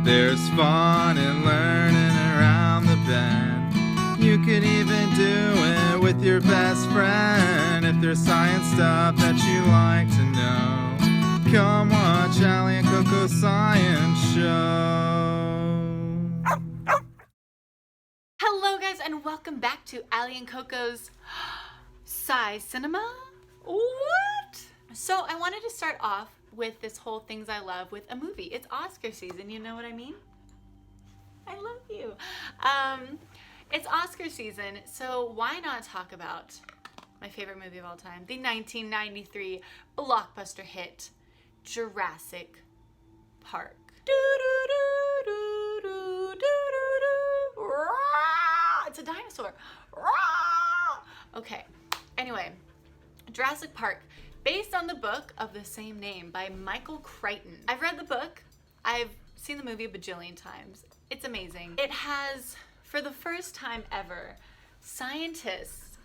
There's fun in learning around the bend. You could even do it with your best friend. If there's science stuff that you like to know, come watch Allie and CoCo's Science Show. Hello guys, and welcome back to Allie and CoCo's Sci Cinema. What? So I wanted to start off with this whole things I love with a movie. It's Oscar season, you know what I mean? I love you. It's Oscar season, so why not talk about my favorite movie of all time, the 1993 blockbuster hit, Jurassic Park. It's a dinosaur. Okay, anyway, Jurassic Park, based on the book of the same name by Michael Crichton. I've read the book, I've seen the movie a bajillion times. It's amazing. It has, for the first time ever, scientists,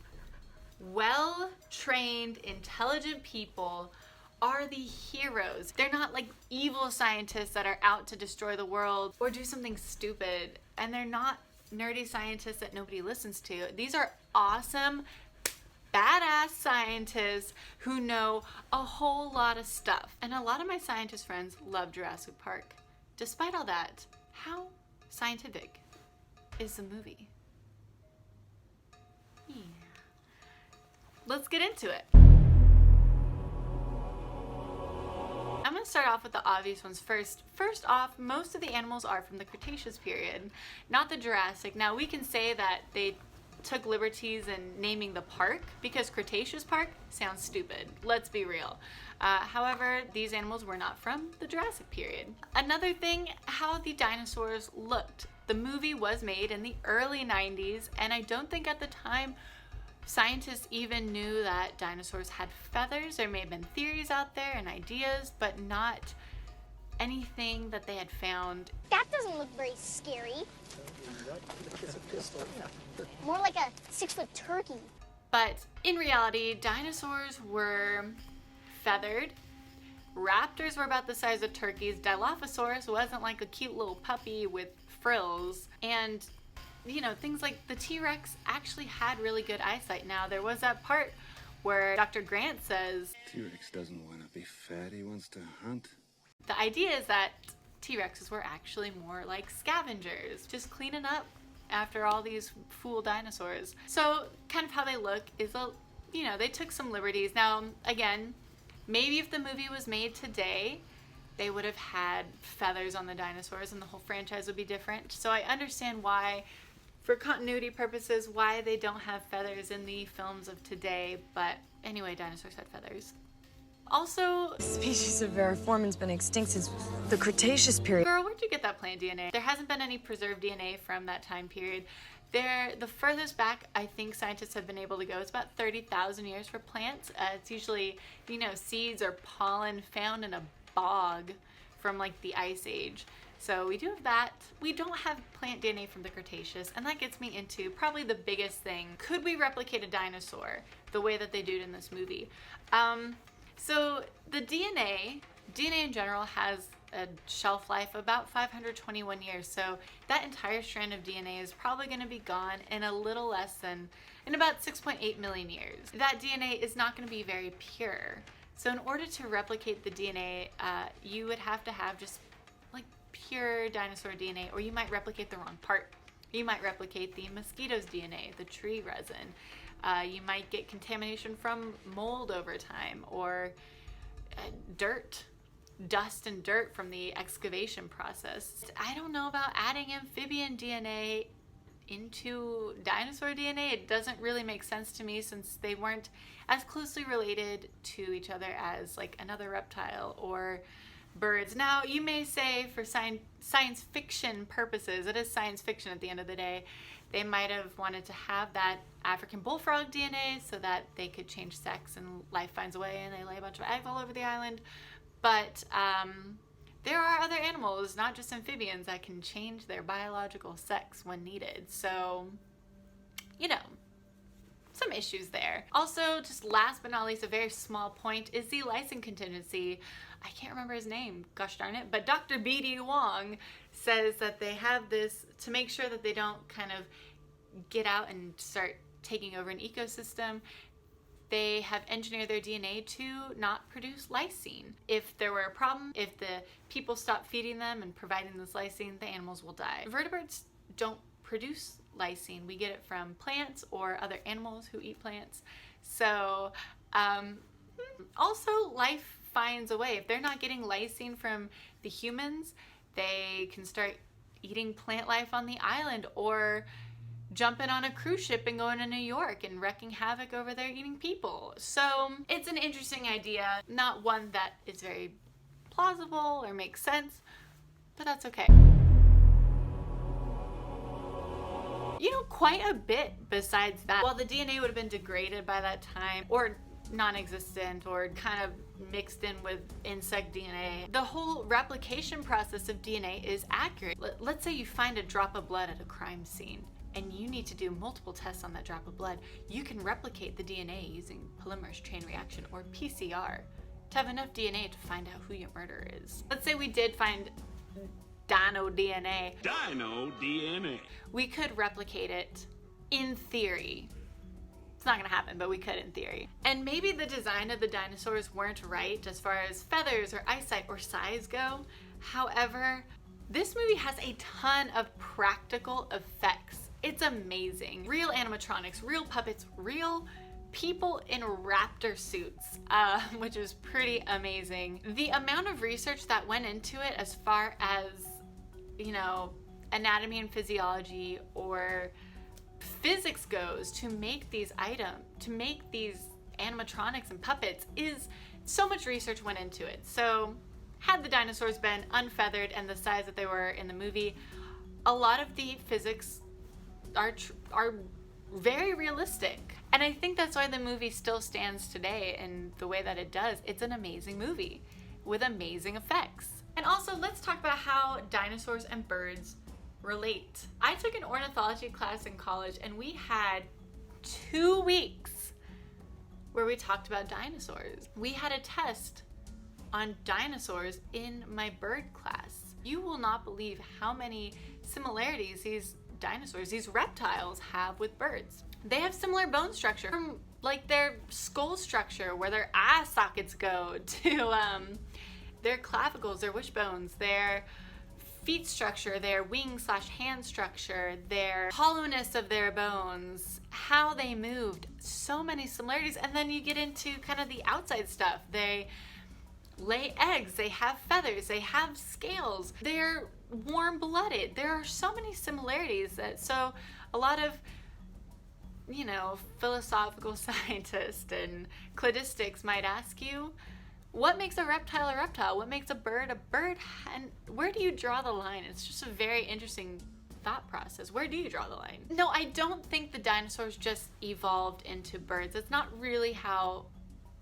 well-trained, intelligent people are the heroes. They're not like evil scientists that are out to destroy the world or do something stupid. And they're not nerdy scientists that nobody listens to. These are awesome, badass scientists who know a whole lot of stuff. And a lot of my scientist friends love Jurassic Park. Despite all that, how scientific is the movie? Yeah. Let's get into it. I'm going to start off with the obvious ones first. First off, most of the animals are from the Cretaceous period, not the Jurassic. Now we can say that they took liberties in naming the park because Cretaceous Park sounds stupid. Let's be real. However, these animals were not from the Jurassic period. Another thing, how the dinosaurs looked. The movie was made in the early 90s, and I don't think at the time scientists even knew that dinosaurs had feathers. There may have been theories out there and ideas, but not anything that they had found. That doesn't look very scary. More like a 6-foot turkey. But in reality, dinosaurs were feathered. Raptors were about the size of turkeys. Dilophosaurus wasn't like a cute little puppy with frills. And you know, things like the T-Rex actually had really good eyesight. Now, there was that part where Dr. Grant says T-Rex doesn't want to be fat, he wants to hunt. The idea is that T-Rexes were actually more like scavengers, just cleaning up after all these fool dinosaurs. So kind of how they look is, you know, they took some liberties. Now, again, maybe if the movie was made today, they would have had feathers on the dinosaurs and the whole franchise would be different. So I understand why, for continuity purposes, why they don't have feathers in the films of today. But anyway, dinosaurs had feathers. Also, The species of Variformin's been extinct since the Cretaceous period. girl, where'd you get that plant DNA? There hasn't been any preserved DNA from that time period. The furthest back I think scientists have been able to go is about 30,000 years for plants. It's usually, you know, seeds or pollen found in a bog from like the Ice Age. So we do have that. We don't have plant DNA from the Cretaceous, and that gets me into probably the biggest thing. Could we replicate a dinosaur the way that they do it in this movie? So the DNA in general has a shelf life of about 521 years. So that entire strand of DNA is probably going to be gone in a little less than, in about 6.8 million years. That DNA is not going to be very pure. So in order to replicate the DNA, you would have to have just like pure dinosaur DNA, or you might replicate the wrong part. You might replicate the mosquito's DNA, the tree resin. You might get contamination from mold over time, or dust and dirt from the excavation process. I don't know about adding amphibian DNA into dinosaur DNA. It doesn't really make sense to me since they weren't as closely related to each other as like another reptile or birds. Now, you may say for science fiction purposes, it is science fiction at the end of the day, they might have wanted to have that African bullfrog DNA so that they could change sex and life finds a way and they lay a bunch of eggs all over the island. But there are other animals, not just amphibians, that can change their biological sex when needed. So, you know, some issues there. Also, just last but not least, a very small point is the lysine contingency. I can't remember his name, gosh darn it, but Dr. B.D. Wong says that they have this to make sure that they don't kind of get out and start taking over an ecosystem. They have engineered their DNA to not produce lysine. If there were a problem, if the people stop feeding them and providing this lysine, the animals will die. Vertebrates don't produce lysine. We get it from plants or other animals who eat plants. So also life finds a way. If they're not getting lysine from the humans, they can start eating plant life on the island, or jumping on a cruise ship and going to New York and wrecking havoc over there eating people. So it's an interesting idea, not one that is very plausible or makes sense, but that's okay. You know, quite a bit besides that. While the DNA would have been degraded by that time, or non-existent, or kind of mixed in with insect DNA, the whole replication process of DNA is accurate. Let's say you find a drop of blood at a crime scene, and you need to do multiple tests on that drop of blood. You can replicate the DNA using polymerase chain reaction, or PCR, to have enough DNA to find out who your murderer is. Let's say we did find dino DNA. Dino DNA. We could replicate it in theory. It's not gonna happen, but we could in theory. And maybe the design of the dinosaurs weren't right as far as feathers or eyesight or size go. However, this movie has a ton of practical effects. It's amazing. Real animatronics, real puppets, real people in raptor suits, which is pretty amazing. The amount of research that went into it as far as, you know, anatomy and physiology or physics goes to make these items, to make these animatronics and puppets, is so much research went into it. So had the dinosaurs been unfeathered and the size that they were in the movie, a lot of the physics are very realistic. And I think that's why the movie still stands today in the way that it does. It's an amazing movie with amazing effects. And also, let's talk about how dinosaurs and birds relate. I took an ornithology class in college, and we had 2 weeks where we talked about dinosaurs. We had a test on dinosaurs in my bird class. You will not believe how many similarities these dinosaurs, these reptiles, have with birds. They have similar bone structure, from like their skull structure where their eye sockets go to their clavicles, their wishbones, their feet structure, their wing/hand structure, their hollowness of their bones, how they moved, so many similarities. And then you get into kind of the outside stuff. They lay eggs, they have feathers, they have scales, they're warm-blooded. There are so many similarities that, so a lot of, you know, philosophical scientists and cladistics might ask you, what makes a reptile a reptile? What makes a bird a bird? And where do you draw the line? It's just a very interesting thought process. Where do you draw the line? No, I don't think the dinosaurs just evolved into birds. It's not really how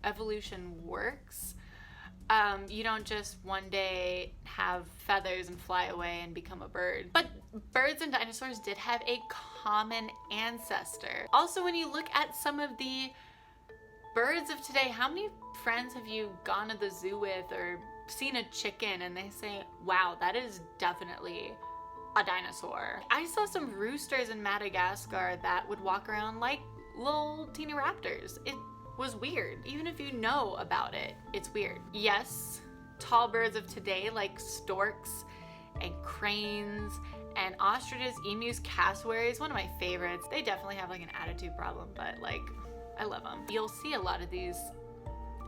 evolution works. You don't just one day have feathers and fly away and become a bird. But birds and dinosaurs did have a common ancestor. Also, when you look at some of the birds of today, how many friends have you gone to the zoo with or seen a chicken and they say, wow, that is definitely a dinosaur? I saw some roosters in Madagascar that would walk around like little teeny raptors. It was weird. Even if you know about it, it's weird. Yes, tall birds of today like storks and cranes and ostriches, emus, cassowaries, one of my favorites. They definitely have like an attitude problem, but like, I love them. You'll see a lot of these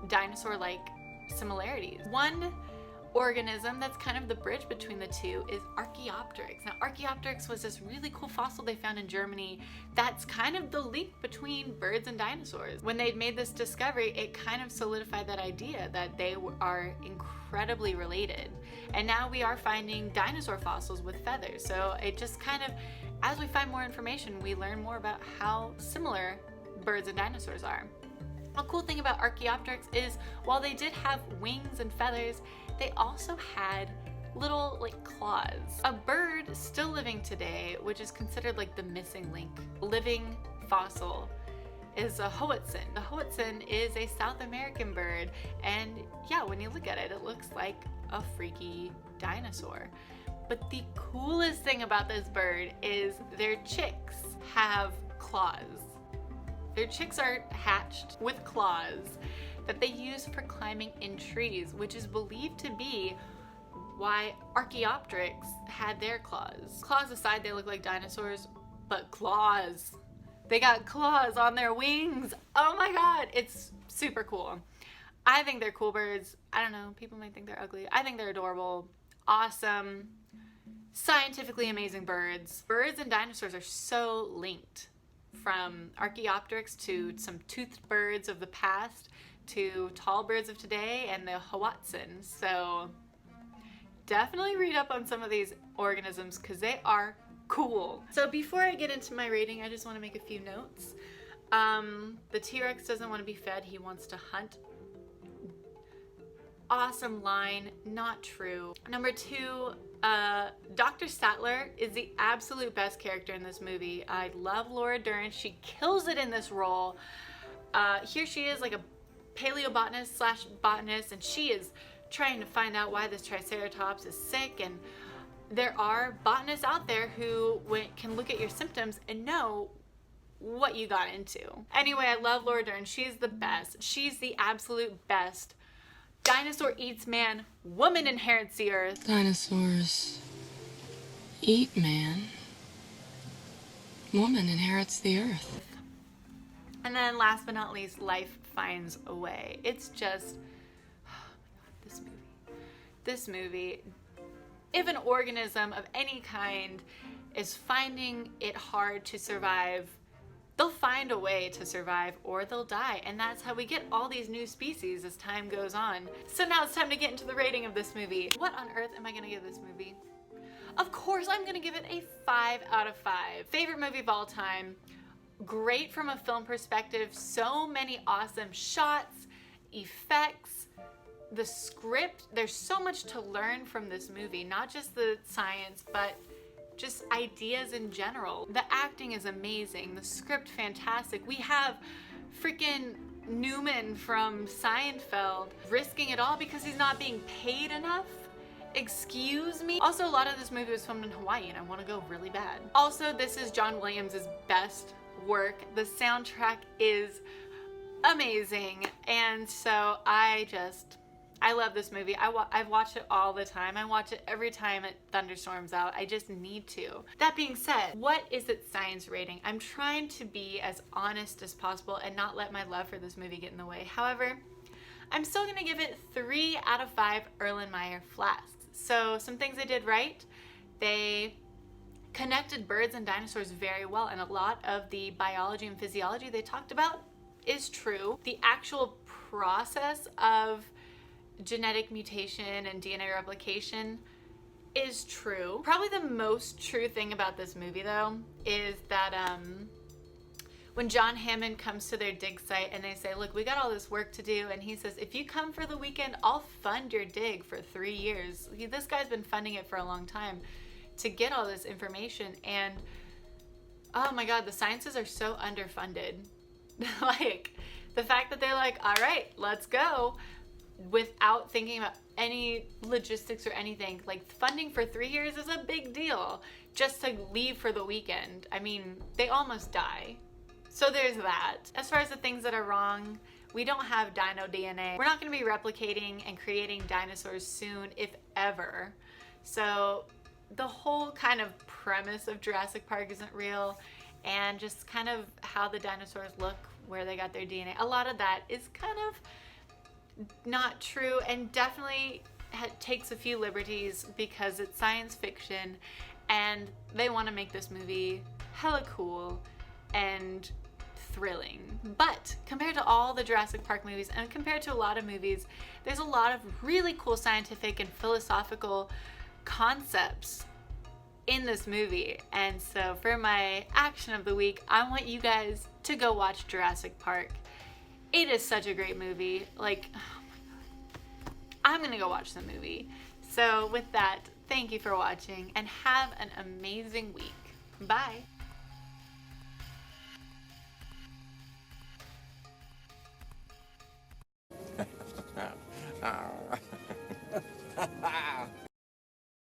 dinosaur-like similarities. One organism that's kind of the bridge between the two is Archaeopteryx. Now, Archaeopteryx was this really cool fossil they found in Germany that's kind of the link between birds and dinosaurs. When they made this discovery, it kind of solidified that idea that they are incredibly related. And now we are finding dinosaur fossils with feathers. So it just kind of, as we find more information, we learn more about how similar birds and dinosaurs are. A cool thing about Archaeopteryx is while they did have wings and feathers, they also had little like claws. A bird still living today, which is considered like the missing link, living fossil, is a Hoatzin. The Hoatzin is a South American bird, and yeah, when you look at it, it looks like a freaky dinosaur. But the coolest thing about this bird is their chicks have claws. Their chicks are hatched with claws that they use for climbing in trees, which is believed to be why Archaeopteryx had their claws. Claws aside, they look like dinosaurs, but claws. They got claws on their wings. Oh my god, it's super cool. I think they're cool birds. I don't know, people might think they're ugly. I think they're adorable, awesome, scientifically amazing birds. Birds and dinosaurs are so linked, from Archaeopteryx to some toothed birds of the past to tall birds of today and the Hoatzin. So definitely read up on some of these organisms because they are cool. So before I get into my rating, I just want to make a few notes. The T-Rex doesn't want to be fed, he wants to hunt. Awesome line, not true. Number 2, Dr. Sattler is the absolute best character in this movie. I love Laura Dern. She kills it in this role. Here she is, like a paleobotanist slash botanist, and she is trying to find out why this Triceratops is sick, and there are botanists out there who can look at your symptoms and know what you got into. Anyway, I love Laura Dern. She's the best. She's the absolute best. Dinosaur eats man, woman inherits the earth. Dinosaurs eat man. Woman inherits the earth. And then last but not least, life finds a way. It's just, oh my god, this movie. If an organism of any kind is finding it hard to survive, they'll find a way to survive or they'll die. And that's how we get all these new species as time goes on. So now it's time to get into the rating of this movie. What on earth am I gonna give this movie? Of course, I'm gonna give it a 5 out of 5. Favorite movie of all time. Great from a film perspective. So many awesome shots, effects, the script. There's so much to learn from this movie. Not just the science, but just ideas in general. The acting is amazing. The script, fantastic. We have freaking Newman from Seinfeld risking it all because he's not being paid enough. Excuse me? Also, a lot of this movie was filmed in Hawaii and I want to go really bad. Also, this is John Williams' best work. The soundtrack is amazing, and so I love this movie. I've watched it all the time. I watch it every time it thunderstorms out. I just need to. That being said, what is its science rating? I'm trying to be as honest as possible and not let my love for this movie get in the way. However, I'm still gonna give it 3 out of 5 Erlenmeyer flasks. So some things they did right. They connected birds and dinosaurs very well, and a lot of the biology and physiology they talked about is true. The actual process of genetic mutation and DNA replication is true. Probably the most true thing about this movie though is that when John Hammond comes to their dig site and they say, look, we got all this work to do, and he says, if you come for the weekend, I'll fund your dig for 3 years. This guy's been funding it for a long time to get all this information, and oh my god, the sciences are so underfunded. Like, the fact that they're like, all right, let's go, without thinking about any logistics or anything. Like, funding for 3 years is a big deal just to leave for the weekend. I mean, they almost die. So there's that. As far as the things that are wrong, we don't have dino DNA. We're not going to be replicating and creating dinosaurs soon, if ever. So the whole kind of premise of Jurassic Park isn't real, and just kind of how the dinosaurs look, where they got their DNA, a lot of that is kind of not true, and definitely takes a few liberties because it's science fiction and they want to make this movie hella cool and thrilling. But compared to all the Jurassic Park movies and compared to a lot of movies, there's a lot of really cool scientific and philosophical concepts in this movie. And so for my action of the week, I want you guys to go watch Jurassic Park. It is such a great movie. Like, oh my god, I'm gonna go watch the movie. So with that, thank you for watching and have an amazing week. Bye. Oh.